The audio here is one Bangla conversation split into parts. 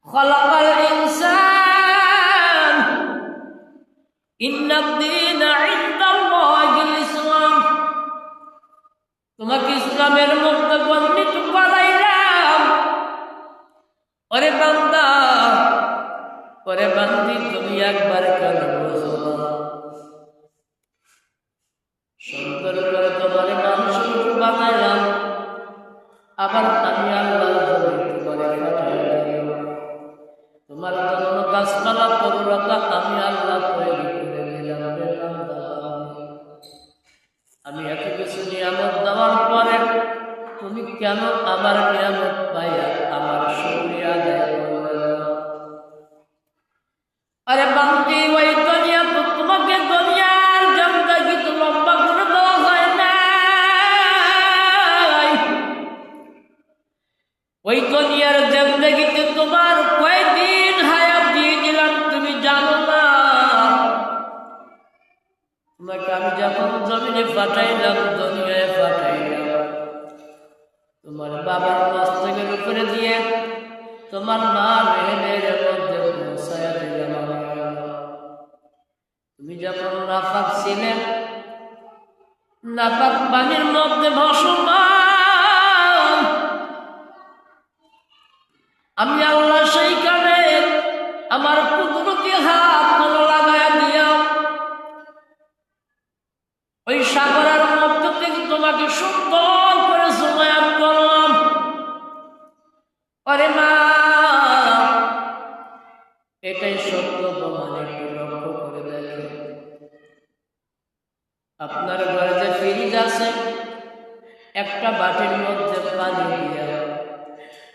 খালাকাল ইনসান ইন্নাদ-দীনা ইনদাল্লাহিল ইসলাম। তোমাকে ইসলামের মধ্যে বর্ণিত করাইলাম। ওরে বান্দা, ওরে বান্দি, তুমি একবার কেন বুঝো না? সুন্দর করে তোমার মানুষ বানাইলাম, আবার আমি আল্লাহ তোমারে পাঠাইলাম। তোমার জন্য গাছপালা তরুলতা আমি আল্লাহ তৈরি করে দিলাম। আমি এত কিছু নিয়ামত দেওয়ার পরে তুমি কেন আমার নিয়ামত পাইয়া আমার শুকরিয়া আদায় করবে না? আরে বান্দি, ওই দুনিয়া তো তোমাকে দুনিয়ার জিন্দেগি তো লম্বা করে দেওয়া হয় না। ওই দুনিয়ার জিন্দেগিতে তোমার কয়দিন হায়াত দিয়ে দিলাম তুমি জানো না? তোমাকে আমি যখন জমিনে পাঠাইলাম, দুনিয়ায় পাঠাইলাম, তোমার বাবার মস্তকের উপরে দিয়ে তোমার মা রেহেমের মধ্যে পৌঁছায়া দিলাম। তুমি যখন নাপাক ছিলেন, নাপাক পানির মধ্যে ভাসমান, আমি আল্লাহ সেইখানে আমার কুদরতি হাত লাগায়া দিয়া ওই সাগরের মধ্য থেকে তোমাকে সুন্দর করে জমায়েত করলাম। আরে মা, এটাই সত্য প্রমাণ। একটু লক্ষ্য করে দেখেন, আপনার ঘরে যে ফ্রিজ আছে, একটা বাটির মধ্যে পানি দিয়া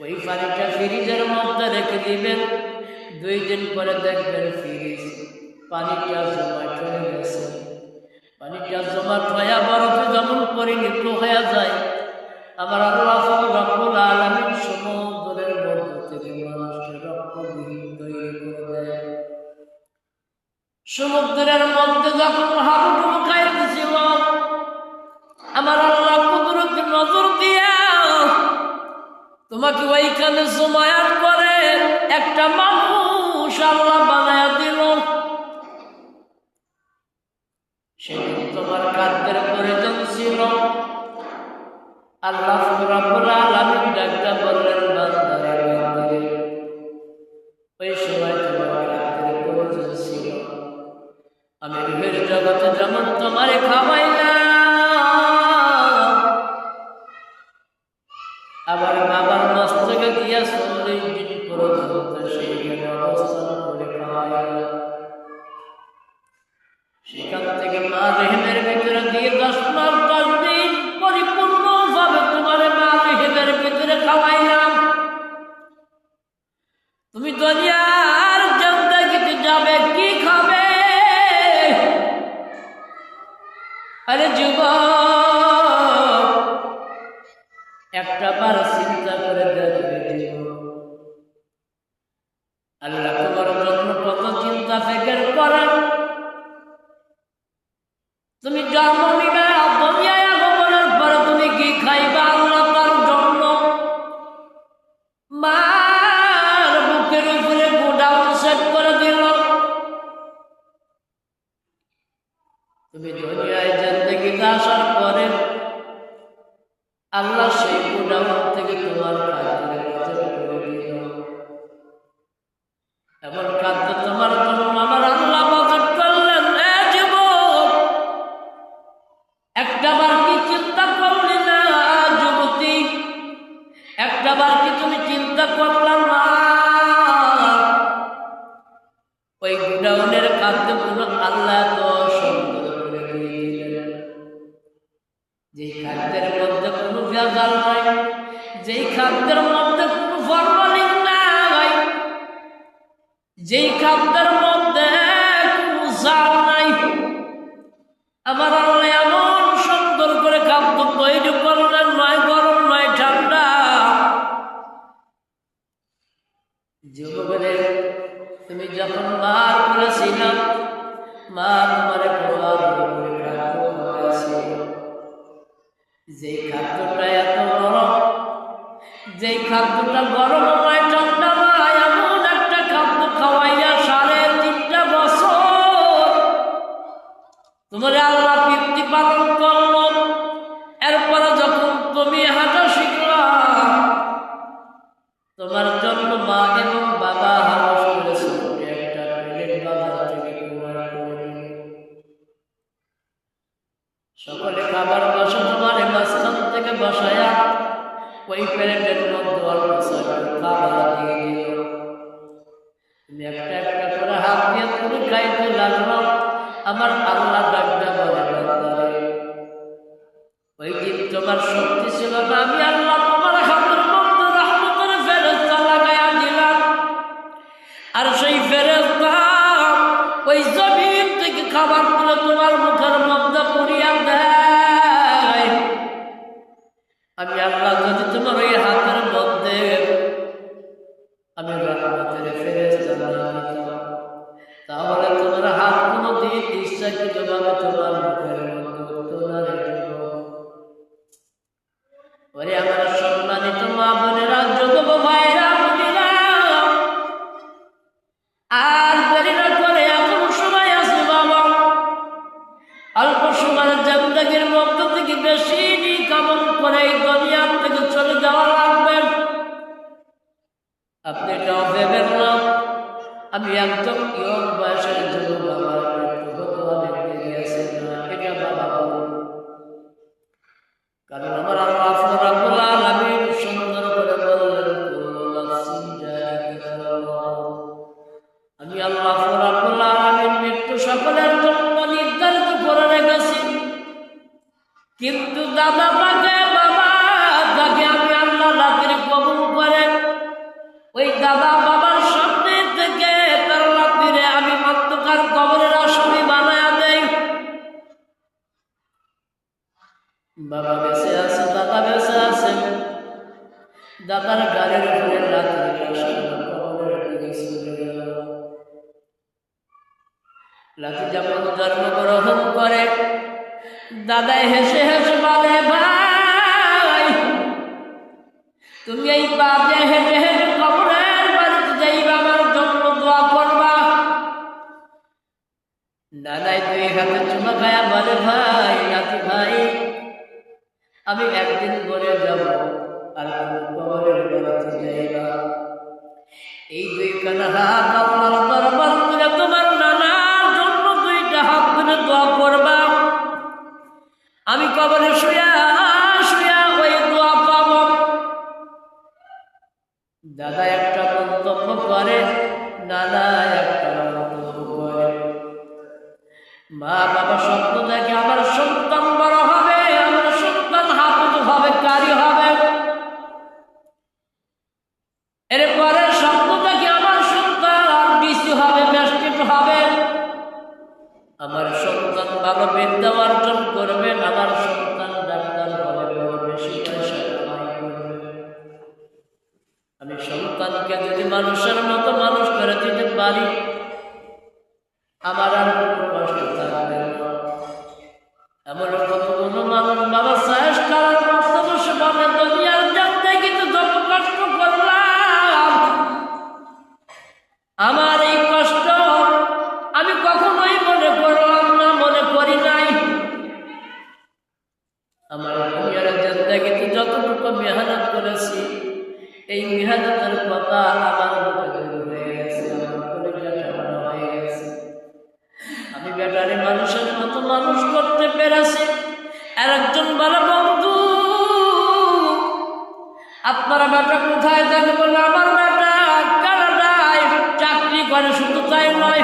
ওই পানিটা ফ্রিজের মধ্যে রেখে দিবেন। 2 দিন পরে দেখবেন ফ্রিজ পানিটা জমাট হয়ে গেছে। পানিটা জমাট হয়ে বরফে যেমন পরিণত হয়ে যায়, আমার আল্লাহ রাব্বুল আলামিন সমুদ্রের মধ্য থেকে মানুষকে রক্তবিহীন তৈরি করে দেয়। সমুদ্রের মধ্যে যখন হাবুডুবু খাইতেছিল, আমার আল্লাহ কুদরতি নজর দিয়া তোমাকে ওইখানে জমায়েত করে একটা মানুষ আল্লাহ বানায়া দিল। সেদিন তোমার খাদ্যের প্রয়োজন ছিল। আল্লাহ রাব্বুল আলামিন ডাকটা বললেন, বান্দারে বান্দারে, ওই সময় তোমার খাদ্যের প্রয়োজন ছিল। আমি রূহের জগতে যেমন তোমারে খাওয়াইলাম, আবার বাবার মস্তকে দিয়া 40 দিন পর্যন্ত সেইখানে অবস্থান করে খাওয়াইলাম। সেখান থেকে মা রেহেমের ভিতরে দিয়ে 10 মাস 10 দিন পরিপূর্ণভাবে তোমারে মা রেহেমের ভিতরে খাওয়াইলাম। তুমি দুনিয়ার জিন্দেগিতে যাবে, কি খাবে? আরে যুবক, একটা বার চিন্তা করে দেখবে, আল্লাহ তোমার জন্য কত চিন্তা ফিকির করেন। তুমি জন্ম নিবে, দুনিয়ায় আগমনের পরে তুমি কি খাইবা আল্লাহ তার জন্য মার বুকের উপরে গোডাউন সেট করে দিল। তুমি দুনিয়ায় জিন্দেগিতে আসার পরে আল্লাহ সেই গোডাউন থেকে তোমার খাদ্যের বাজার করে দিল। এমন খাদ্য তোমার জন্য আমার আল্লাহ বাজার করলেন। যুবক, একটাবার কি চিন্তা করলি না? যুবতী, একটাবার কি তুমি চিন্তা করলাম না? ওই গোডাউনের খাদ্যগুলো আল্লাহ তো সুন্দর করে দিয়ে দিলেন। যে খাদ্যের মধ্যে কোনো ভেজাল নাই, যেই খাদ্যের মধ্যে কোনো ফরমালিন নাই, যেই খাদ্যের মধ্যে কোনো জাল নাই, আমার আল্লাহ এমন সুন্দর করে খাদ্য তৈরি করলেন, নয় গরম নয় ঠান্ডা। যুবকের তুমি যখন মার করেছিলাম, মা তোমারে খাওয়ার যে খাদ্যটা এত গরম, যে খাদ্যটা গরম নয় ঠান্ডা নয়, এমন জন্য মা এবং বাবা হাউস করেছে একটা প্লেট বাজার থেকে কুমার করে সকলে খাবার বসে তোমার মাঝখান থেকে বসায়া ওই প্লেটের মধ্যে অল্প খাবার দিয়ে দিল। তুমি একটা একটা করে হাত দিয়ে তুমি খাইতে লাগলো। আমার আল্লাহ ডাকটা বলে বান্দারে, ওই দিন তোমার শক্তি ছিল না, আমি আল্লাহ তোমার হাতের মধ্যে রহমতের ফেরেশতা লাগায়া দিলাম। আর সেই ফেরেশতা ওই জমিন থেকে খাবার তুলে তোমার মুখের মধ্যে পড়িয়া দেয়। আমি আল্লাহ যদি তোমার ওই হাতের মধ্যে আমি রহমতের ফেরেশতা লাগাইতাম, তাহলে তোমার হাত কোনো দিন ইচ্ছাকৃতভাবে তোমার মুখের মধ্যে তোলার জন্য। ওরে আমার সম্মানিত মা বোনেরা, যুবক ভাইরা, আর দেরি না করে এখন সময় আছে বাবা। অল্প সময়ের জিন্দেগির মধ্য থেকে বেশি কামন করে এই দুনিয়ার থেকে চলে যাওয়া লাগবে। আপনি এটাও ভেবেন না আমি একদম ইয়ং বয়সের যুবক, আমার অনেক দেরি আছে না, এটা বাবা বলুন। কারণ আমার আল্লাহ রাব্বুল আলামিন সুন্দর করে বললেন, আমি আল্লাহ রাব্বুল আলামিন মৃত্যু সকলের জন্য নির্ধারিত করে রেখেছি। কিন্তু দাদা তাকে বাবা তাকে আমি আল্লাহ রাতের কবুল করে ওই দাদা বাবার সামনে থেকে তার রাত্রিরে আমি অন্ধকার কবরের আসামি বানায়া দেই। বাবা বেঁচে আছে, দাদা বেঁচে আছে, দাদার গাড়ির উপরে রাত্রি কবরের দিকে চলে গেল। লাঠি যখন জন্মগ্রহণ করে দাদাই হেসে হেসে বলে, ভাই তুমি এই বাজে হেঁটে হেঁটে কবরের বাড়িতে যাইবা, আমার জন্য দোয়া করবা। দাদাই দুই হাতে চুমা খায়া বলে, ভাই নাতি ভাই আমি একদিন মরে যাব, আর তুমি কবরের বাড়িতে যাইবা। এই দুইখানা হাত আল্লাহর দরবার করে তোমার নানার জন্য দুইটা হাত ধরে দোয়া করবা। আমি কবরে শুয়া শুয়া ওই দোয়া পাব। দাদা একটা মন্তব্য করে, নানা একটা মন্তব্য করে। মা বাবা স্বপ্ন দেখে আমার সন্তান বড় হবে, আমার সন্তান হাফেজ হবে, কারি হবে। এরপরে স্বপ্ন দেখে আমার সন্তান ডিসি হবে, ম্যাজিস্ট্রেট হবে, আমার সন্তান ভালো বিদ্যা অর্জন করবে, আমার সন্তান ডাক্তার হবে, বেশি পয়সা কামাই করবে। আমি সন্তানকে যদি মানুষের মতো মানুষ করে দিতে পারি, আমার আর কোনো কষ্ট থাকবে না। এমন কতগুলো মানুষ বাবা শেষ করার মতো বসে বলে, দুনিয়ার জানতে কিন্তু যত কষ্ট করলাম, আমার এই কষ্ট আমি কখনোই মনে করলাম না, মনে করি নাই। আমার দুনিয়ার জিন্দেগিতে যতটুকু মেহনত করেছি, এই মেহনতের কথা আমার মুখে হয়ে গেছে, আমার কলিজাটা বড় হয়ে গেছে। আমি বেটারে মানুষের মতো মানুষ করতে পেরেছি। আর একজন বলে, বন্ধু আপনারা বেটা কোথায় থাকে? বলে আমার বেটা কানাডায় চাকরি করে, শুধু তাই নয়